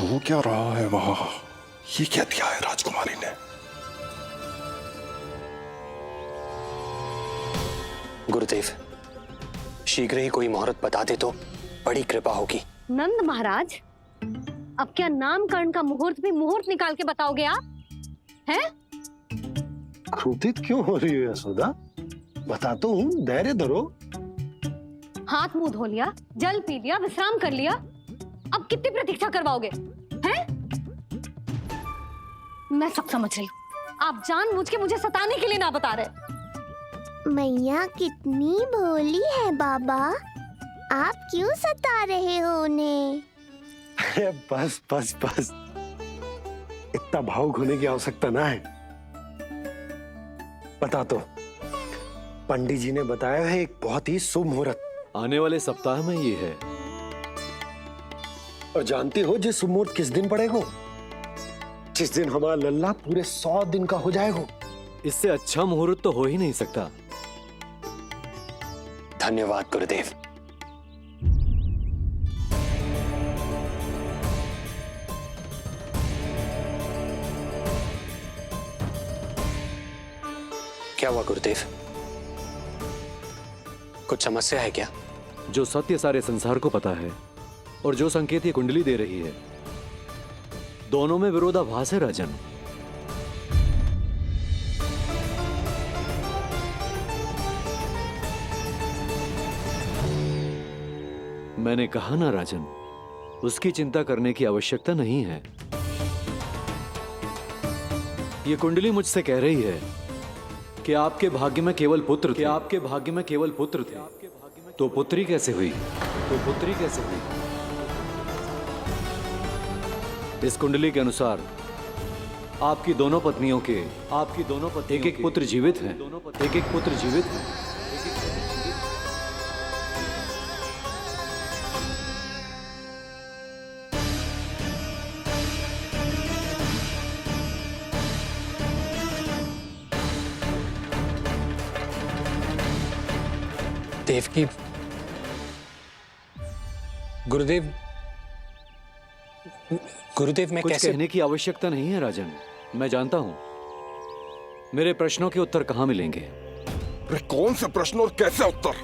हो क्या रहा है वहां? ये क्या दिया है राजकुमारी ने? गुरुदेव, शीघ्र ही कोई मुहूर्त बता दे तो बड़ी कृपा होगी। नंद महाराज, अब क्या नामकरण का मुहूर्त भी मुहूर्त निकाल के बताओगे आप? हैं? क्रोधित क्यों हो रही हो यशोदा? बताता हूँ, धैर्य धरो। हाथ मुंह धो लिया, जल पी लिया, विश्राम कर लिया, अब कितनी प्रतीक्षा करवाओगे? हैं? मैं सब समझ रही हूँ, आप जानबूझ के मुझे सताने के लिए ना बता रहे। मैया कितनी भोली है बाबा, आप क्यों सता रहे हो उन्हें? बस बस बस, इतना भावुक होने की आवश्यकता ना है। बता तो, पंडित जी ने बताया है एक बहुत ही शुभ मुहूर्त आने वाले सप्ताह में ये है। और जानती हो जिस शुभ मुहूर्त किस दिन पड़ेगा? जिस दिन हमारा लल्ला पूरे 100 दिन का हो जाएगा। इससे अच्छा मुहूर्त तो हो ही नहीं सकता। धन्यवाद गुरुदेव। क्या हुआ गुरुदेव? कुछ समस्या है क्या? जो सत्य सारे संसार को पता है और जो संकेत ये कुंडली दे रही है, दोनों में विरोधाभास है राजन। मैंने कहा ना राजन, उसकी चिंता करने की आवश्यकता नहीं है। ये कुंडली मुझसे कह रही है कि आपके भाग्य में केवल पुत्र थे। आपके भाग्य में केवल पुत्र थे। तो पुत्री कैसे हुई? इस कुंडली के अनुसार आपकी दोनों पत्नियों के एक एक पुत्र जीवित हैं। देवकी, गुरुदेव, मैं कुछ कैसे? कहने की आवश्यकता नहीं है राजन, मैं जानता हूं। मेरे प्रश्नों के उत्तर कहां मिलेंगे? अरे कौन से प्रश्न और कैसे उत्तर?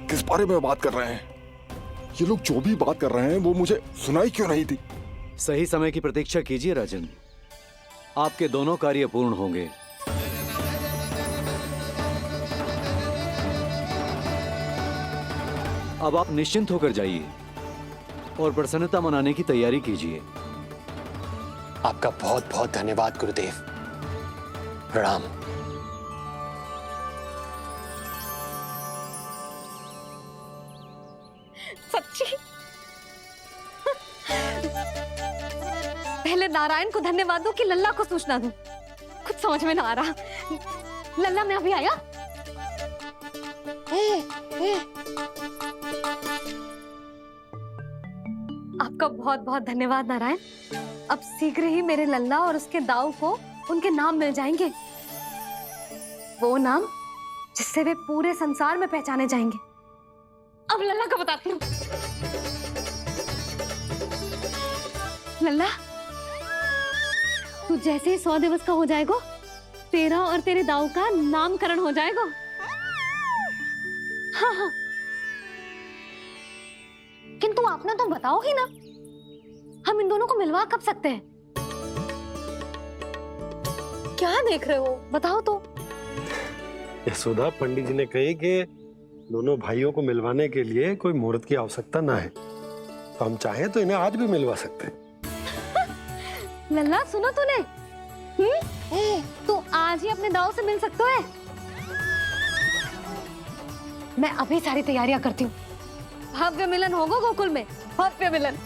किस बारे में बात कर रहे हैं? ये लोग जो भी बात कर रहे हैं वो मुझे सुनाई क्यों नहीं दी? सही समय की प्रतीक्षा कीजिए राजन, आपके दोनों कार्य पूर्ण होंगे। अब आप निश्चिंत होकर जाइए और प्रसन्नता मनाने की तैयारी कीजिए। आपका बहुत बहुत धन्यवाद गुरुदेव। प्रणाम। सच्ची? पहले नारायण को धन्यवाद दूं कि लल्ला को सूचना दूं? कुछ समझ में ना आ रहा। लल्ला मैं अभी आया। आपका बहुत बहुत धन्यवाद नारायण। अब शीघ्र ही मेरे लल्ला और उसके दाऊ को उनके नाम मिल जाएंगे, वो नाम जिससे वे पूरे संसार में पहचाने जाएंगे। अब लल्ला को बताती हूँ। लल्ला, तू जैसे ही 100 दिवस का हो जाएगा, तेरा और तेरे दाऊ का नामकरण हो जाएगा। हाँ हाँ, किंतु आपने तो बताओ ही ना, हम इन दोनों को मिलवा कब सकते हैं? क्या देख रहे हो, बताओ तो। यशोदा, पंडित जी ने कही कि दोनों भाइयों को मिलवाने के लिए कोई मुहूर्त की आवश्यकता ना है, तो हम चाहें तो इन्हें आज भी मिलवा सकते हैं। लल्ला सुनो तूने, तू आज ही अपने दाऊ से मिल सकते है। मैं अभी सारी तैयारियां करती हूँ। भव्य मिलन होगा गोकुल में, भव्य मिलन।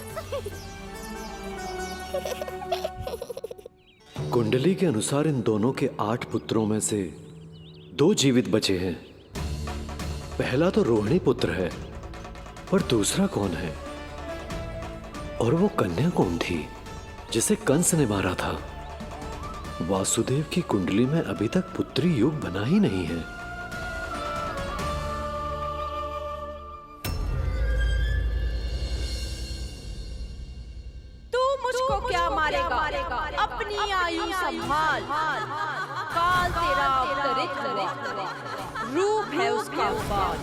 कुंडली के अनुसार इन दोनों के 8 पुत्रों में से 2 जीवित बचे हैं। पहला तो रोहिणी पुत्र है, पर दूसरा कौन है? और वो कन्या कौन थी जिसे कंस ने मारा था? वासुदेव की कुंडली में अभी तक पुत्री योग बना ही नहीं है। तू काल तेरा अवतरित रूप है उसका बाल।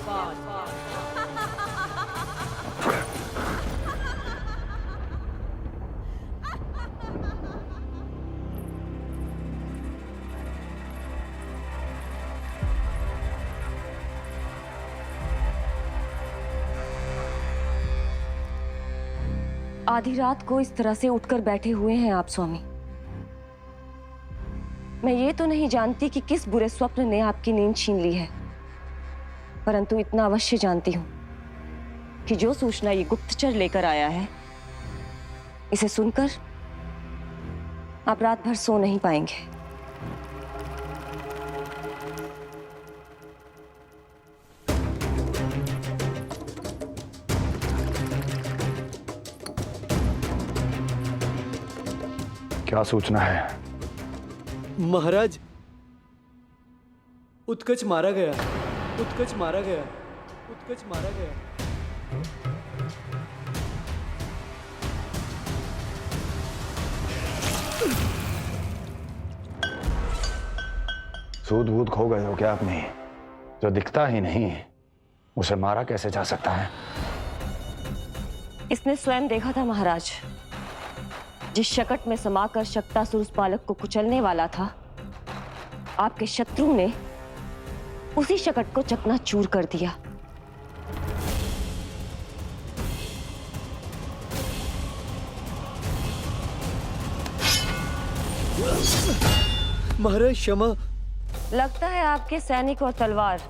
आधी रात को इस तरह से उठकर बैठे हुए हैं आप स्वामी। मैं ये तो नहीं जानती कि किस बुरे स्वप्न ने आपकी नींद छीन ली है, परंतु इतना अवश्य जानती हूं कि जो सूचना ये गुप्तचर लेकर आया है, इसे सुनकर आप रात भर सो नहीं पाएंगे। क्या सूचना है? महाराज, उत्कच मारा गया, उत्कच मारा गया, उत्कच मारा गया। सूद वूद खो गए हो क्या अपनी? जो दिखता ही नहीं उसे मारा कैसे जा सकता है? इसने स्वयं देखा था महाराज। जिस शकट में समाकर शक्तासुर उस बालक को कुचलने वाला था, आपके शत्रु ने उसी शकट को चकनाचूर कर दिया। महाराज क्षमा। लगता है आपके सैनिक और तलवार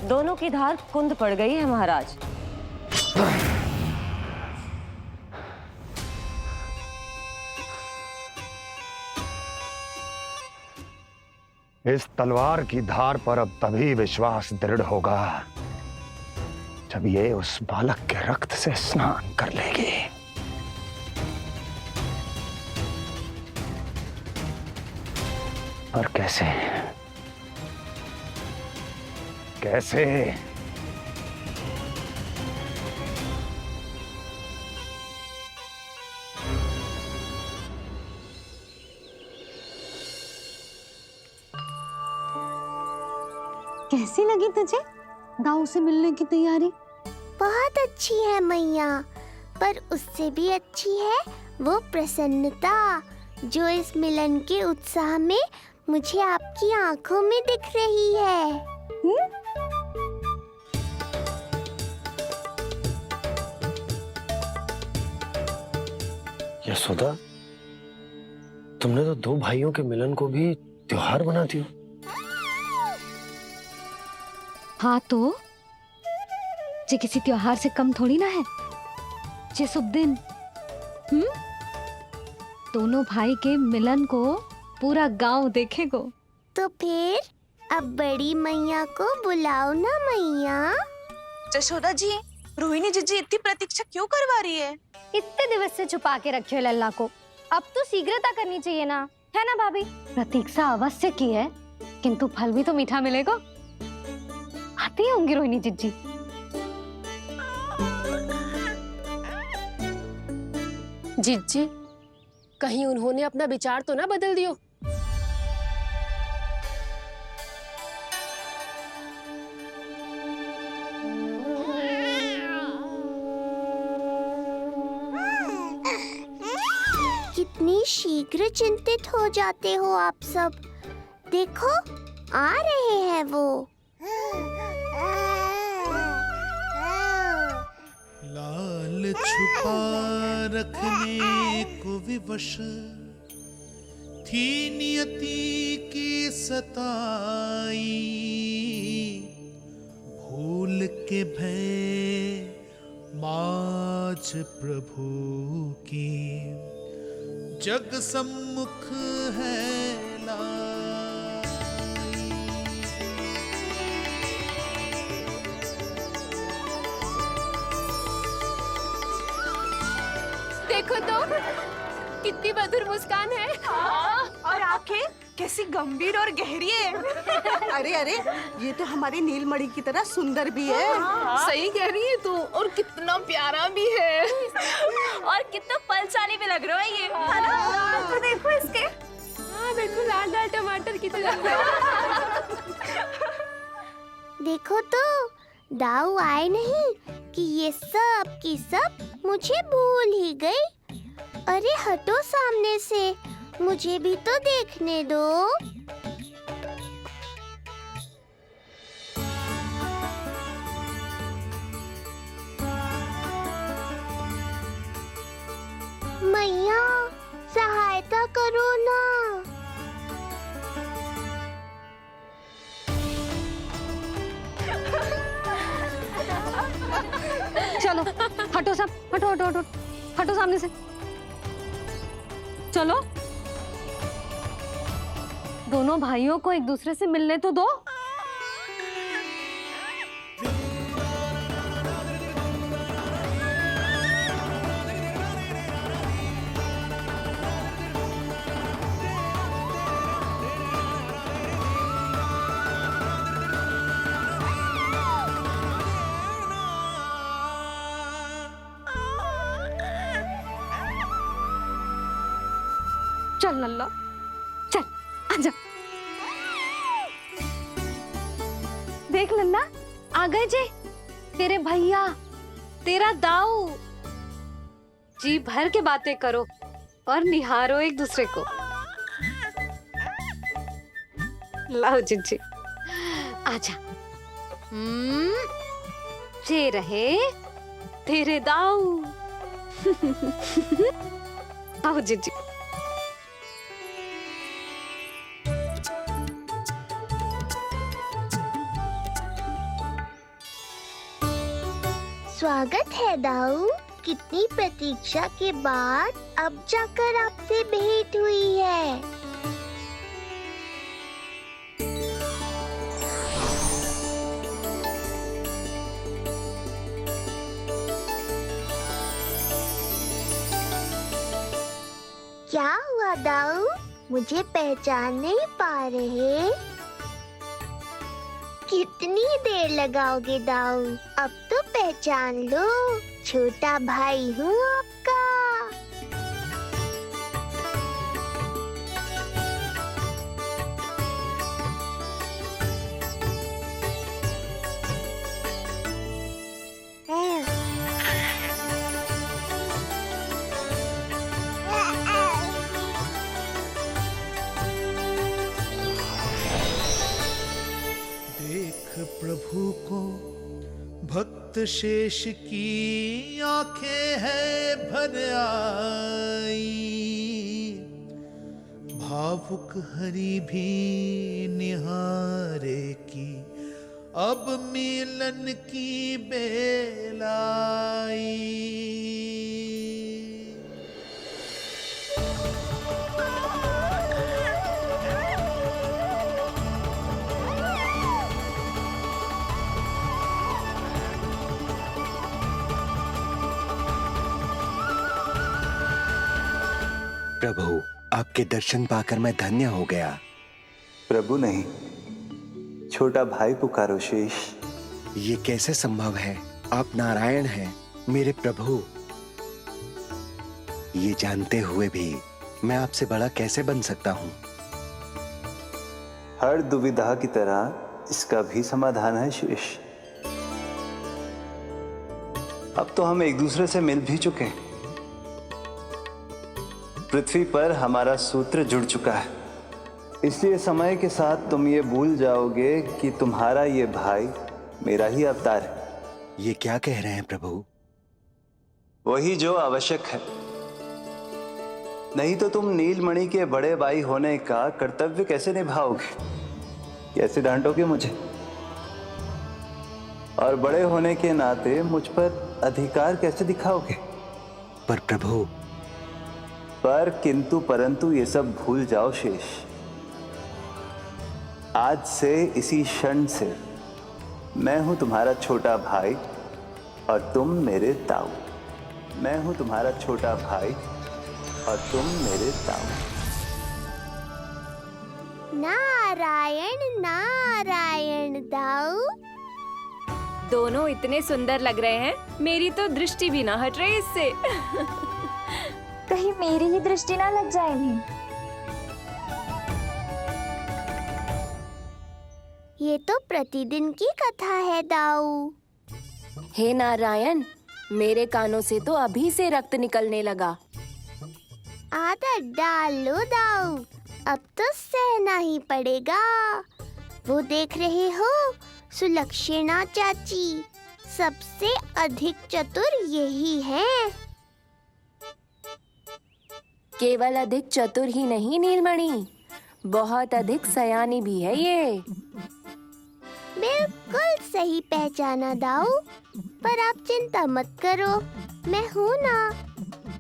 दोनों की धार कुंद पड़ गई है महाराज। इस तलवार की धार पर अब तभी विश्वास दृढ़ होगा जब ये उस बालक के रक्त से स्नान कर लेगी। और कैसे? कैसे? कैसी लगी तुझे दाऊ से मिलने की तैयारी? बहुत अच्छी है मैया, पर उससे भी अच्छी है वो प्रसन्नता जो इस मिलन के उत्साह में मुझे आपकी आंखों में दिख रही है। यशोदा, तुमने तो दो भाइयों के मिलन को भी त्योहार बना दिया। हाँ तो जे किसी त्योहार से कम थोड़ी ना है। जे शुभ दिन दोनों भाई के मिलन को पूरा गांव देखेगो। तो फिर अब बड़ी मैया को बुलाओ ना मैया। जशोदा जी, रोहिणी जीजी इतनी प्रतीक्षा क्यों करवा रही है? इतने दिवस से छुपा के रखे हो लल्ला को, अब तो शीघ्रता करनी चाहिए ना, है ना भाभी? प्रतीक्षा अवश्य की है, किंतु फल भी तो मीठा मिलेगा। आती होंगी रोहिणी जीजी। जीजी, कहीं उन्होंने अपना विचार तो ना बदल दियो? कितनी शीघ्र चिंतित हो जाते हो आप सब। देखो आ रहे हैं वो। लाल छुपा रखने को विवश थी नियति की सताई, भूल के भय माज प्रभु की जग सम्मुख है लाई। देखो तो कितनी मधुर मुस्कान है। और आंखें कैसी गंभीर और गहरी है। अरे अरे, ये तो हमारी नीलमणि की तरह सुंदर भी है। सही कह रही है तू, और कितना प्यारा भी है। और कितना बलशाली भी लग रहा है ये, है ना? तो देखो इसके। हाँ बिल्कुल लाल लाल टमाटर की तरह। देखो तो दाऊ आए नहीं कि ये सब की सब मुझे भूल ही गई। अरे हटो सामने से, मुझे भी तो देखने दो। मैया सहायता करो ना। चलो हटो सब, हटो हटो हटो, हटो सामने से। चलो दोनों भाइयों को एक दूसरे से मिलने तो दो। चल लल्ला, चल आजा। देख लल्ला, आ गए जे तेरे भैया, तेरा दाऊ। जी भर के बातें करो और निहारो एक दूसरे को। लाओ जिज्जी, आजा। जे रहे तेरे दाऊ। आओ जिज्जी। स्वागत है दाऊ। कितनी प्रतीक्षा के बाद अब जाकर आपसे भेंट हुई है। क्या हुआ दाऊ, मुझे पहचान नहीं पा रहे? कितनी देर लगाओगे दाऊ? अब तो पहचान लो, छोटा भाई हूँ आपका। प्रभु को भक्त शेष की आंखें है भर आई, भावुक हरि भी निहारे की अब मिलन की बेल आई। प्रभु, आपके दर्शन पाकर मैं धन्य हो गया। प्रभु नहीं, छोटा भाई पुकारो शेष। ये कैसे संभव है? आप नारायण हैं, मेरे प्रभु। ये जानते हुए भी मैं आपसे बड़ा कैसे बन सकता हूँ? हर दुविधा की तरह इसका भी समाधान है शेष। अब तो हम एक दूसरे से मिल भी चुके हैं। पृथ्वी पर हमारा सूत्र जुड़ चुका है, इसलिए समय के साथ तुम ये भूल जाओगे कि तुम्हारा ये भाई मेरा ही अवतार है। ये क्या कह रहे हैं प्रभु? वही जो आवश्यक है, नहीं तो तुम नीलमणि के बड़े भाई होने का कर्तव्य कैसे निभाओगे? कैसे डांटोगे मुझे? और बड़े होने के नाते मुझ पर अधिकार कैसे दिखाओगे? पर प्रभु, पर किंतु परंतु ये सब भूल जाओ शेष। आज से इसी क्षण से मैं हूं तुम्हारा छोटा भाई और तुम मेरे ताऊ। मैं हूं तुम्हारा छोटा भाई और तुम मेरे ताऊ। नारायण नारायण दाऊ। दोनों इतने सुंदर लग रहे हैं, मेरी तो दृष्टि भी ना हट रही इससे। कहीं मेरी ही दृष्टि ना लग जाए नहीं। ये तो प्रतिदिन की कथा है दाऊ। हे नारायण, मेरे कानों से तो अभी से रक्त निकलने लगा। आदत डाल लो दाऊ, अब तो सहना ही पड़ेगा। वो देख रहे हो, सुलक्षणा चाची सबसे अधिक चतुर यही हैं। केवल अधिक चतुर ही नहीं नीलमणि, बहुत अधिक सयानी भी है ये। बिल्कुल सही पहचाना दाऊ, पर आप चिंता मत करो, मैं हूँ ना,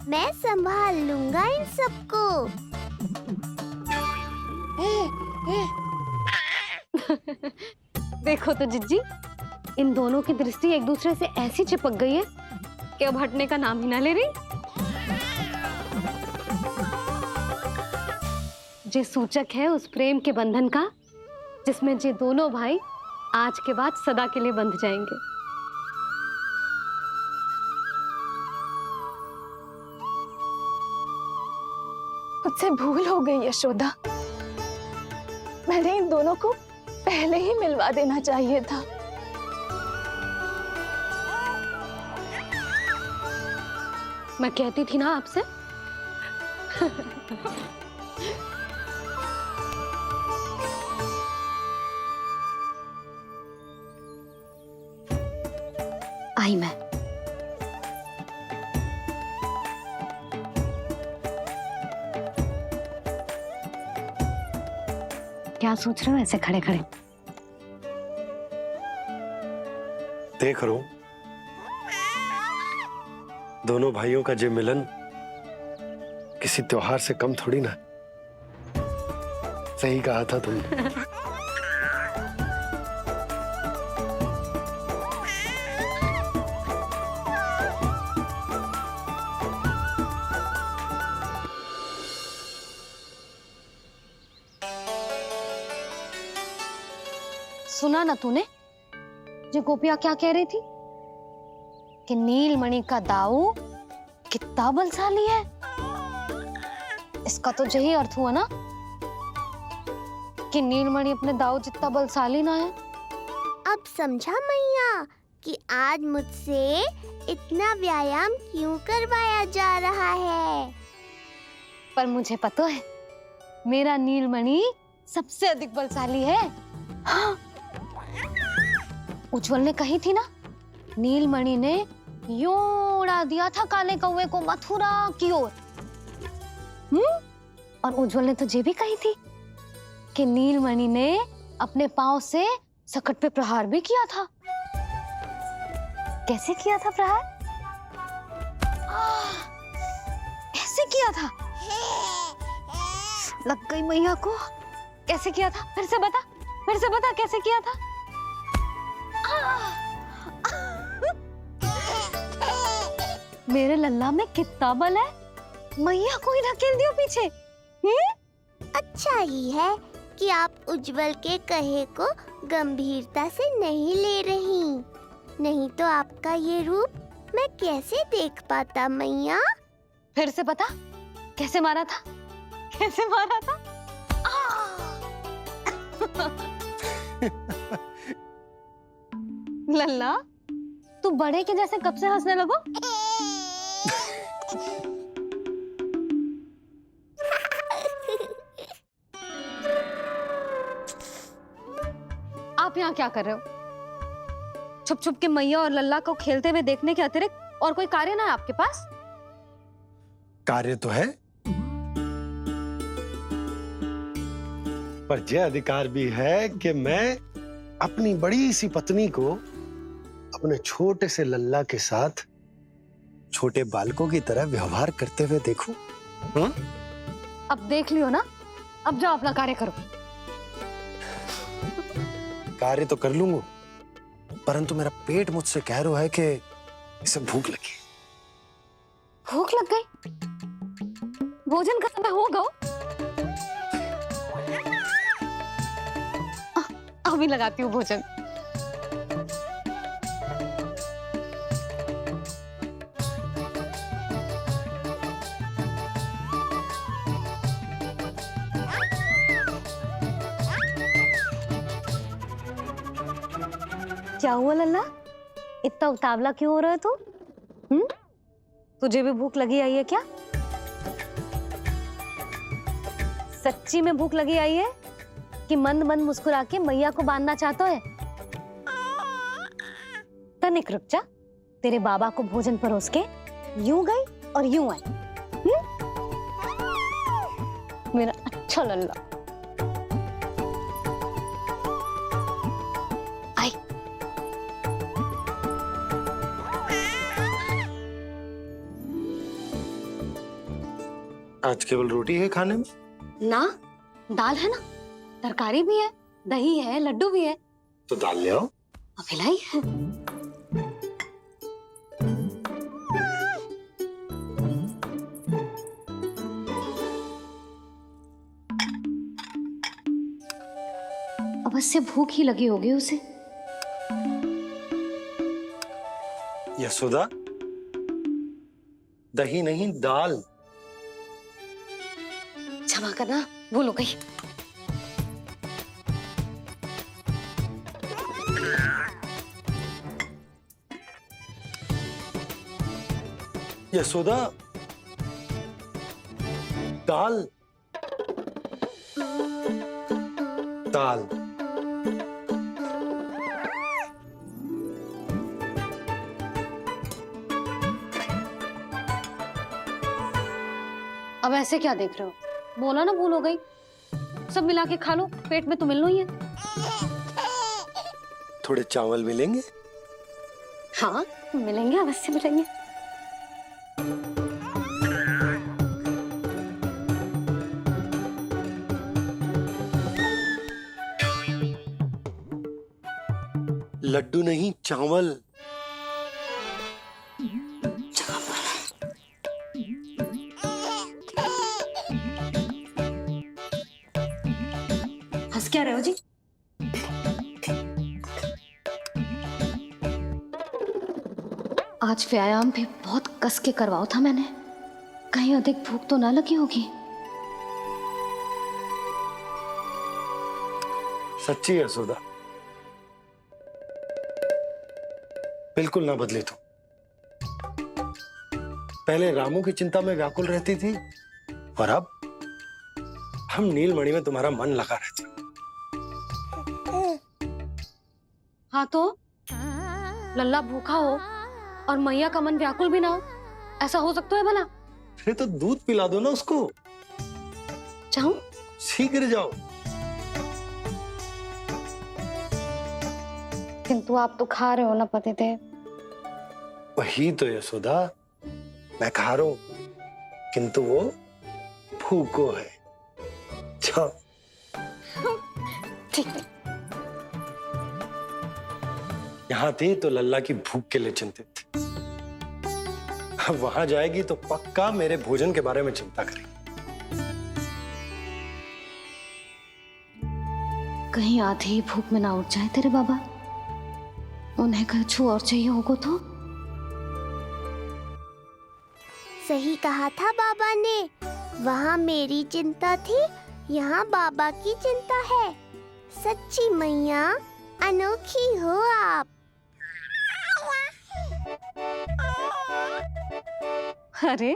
मैं संभाल लूंगा इन सबको। देखो तो जिज्जी, इन दोनों की दृष्टि एक दूसरे से ऐसी चिपक गई है कि अब हटने का नाम ही ना ले रही। जे सूचक है उस प्रेम के बंधन का, जिसमें जे दोनों भाई आज के बाद सदा के लिए बंध जाएंगे। मुझसे भूल हो गई यशोदा, मैंने इन दोनों को पहले ही मिलवा देना चाहिए था। मैं कहती थी ना आपसे। आई मैं। क्या सोच रहे हो ऐसे खड़े खड़े? देख रहा हूं दोनों भाइयों का जे मिलन किसी त्योहार से कम थोड़ी ना। सही कहा था तुमने। सुना ना तूने जो गोपिया क्या कह रही थी कि नीलमणि का दाऊ कितना बलशाली है। इसका तो यही अर्थ हुआ ना कि नीलमणि अपने दाऊ जितना बलशाली ना है। अब समझा मैया कि आज मुझसे इतना व्यायाम क्यों करवाया जा रहा है। पर मुझे पता है मेरा नीलमणि सबसे अधिक बलशाली है। हाँ। उज्जवल ने कही थी ना, नीलमणि ने यूं उड़ा दिया था काले कौवे को मथुरा की ओर। और उज्जवल ने तो ये भी कही थी कि नीलमणि ने अपने पांव से सकट पे प्रहार भी किया था। कैसे किया था प्रहार? ऐसे किया था। लग गई मैया को। कैसे किया था? फिर से बता कैसे किया था? मेरे लल्ला में कितना बल है। मैया को ही धकेल दियो पीछे। अच्छा ही है कि आप उज्जवल के कहे को गंभीरता से नहीं ले रही, नहीं तो आपका ये रूप मैं कैसे देख पाता मैया। फिर से बता कैसे मारा था? कैसे मारा था? लल्ला तू बड़े के जैसे कब से हंसने लगो? आप यहाँ क्या कर रहे हो? छुप छुप के मैया और लल्ला को खेलते हुए देखने के अतिरिक्त और कोई कार्य ना है आपके पास? कार्य तो है, पर यह अधिकार भी है कि मैं अपनी बड़ी सी पत्नी को अपने छोटे से लल्ला के साथ छोटे बालकों की तरह व्यवहार करते हुए देखूं। अब देख लियो ना, अब जाओ अपना कार्य करो। कार्य तो कर लूंगा, परंतु मेरा पेट मुझसे कह रहा है कि इसे भूख लगी। भूख लग गई? भोजन का समय होगा। अभी लगाती हूँ भोजन। क्या हुआ लल्ला, इतना उतावला क्यों हो रहा है तू? तुझे भी भूख लगी आई है क्या? सच्ची में भूख लगी आई है कि मंद मंद मुस्कुरा के मैया को बांधना चाहता है? तनिक रुक जा, तेरे बाबा को भोजन परोस के यूं गई और यूं आई। मेरा अच्छा लल्ला। आई। आज केवल रोटी है खाने में? ना, दाल है ना, तरकारी भी है, दही है, लड्डू भी है। तो दाल ले आओ। अभी लाई है। अवश्य भूख ही लगी होगी उसे। यशोदा, दही नहीं दाल। क्षमा करना, भूल हो गई। यशोदा, दाल दाल। अब ऐसे क्या देख रहे हो? बोला ना भूल हो गई। सब मिला के खा लो, पेट में तो मिलना ही है। थोड़े चावल मिलेंगे? हाँ मिलेंगे, अवश्य मिलेंगे। लड्डू नहीं, चावल। हंस क्या रहे हो जी? आज व्यायाम भी बहुत कस के करवाओ था मैंने, कहीं अधिक भूख तो ना लगी होगी। सच्ची है यशोदा, बिल्कुल ना बदले तू। पहले रामू की चिंता में व्याकुल रहती थी और अब हम नीलमणि में तुम्हारा मन लगा रहता। हाँ तो लल्ला भूखा हो और मैया का मन व्याकुल भी ना हो, ऐसा हो सकता है भला? अरे तो दूध पिला दो ना उसको। जाऊं? शीघ्र जाओ। किंतु आप तो खा रहे हो ना पतिदेव। वही तो यशोदा, मैं खा रहा हूं, किंतु वो भूखो है। जाओ। ठीक है। यहाँ थी तो लल्ला की भूख के लिए चिंतित थी, अब वहां जाएगी तो पक्का मेरे भोजन के बारे में चिंता करेगी। कहीं आधी ही भूख में ना उठ जाए तेरे बाबा, उन्हें कुछ और चाहिए होगा तो? सही कहा था बाबा ने, वहाँ मेरी चिंता थी, यहाँ बाबा की चिंता है। सच्ची मैया, अनोखी हो आप। अरे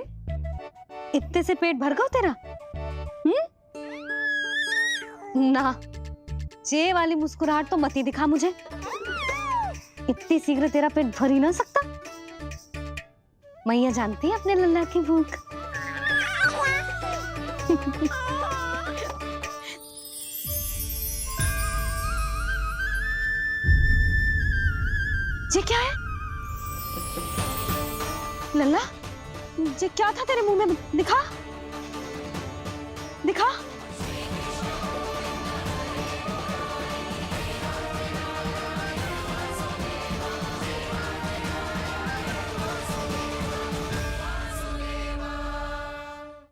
इतने से पेट भर गया तेरा? ना, ये वाली मुस्कुराहट तो मत ही दिखा मुझे। इतनी शीघ्र तेरा पेट भर ही ना सकता। मैया जानती है अपने लल्ला की भूख। ये क्या है लल्ला? ये क्या था तेरे मुंह में? दिखा दिखा।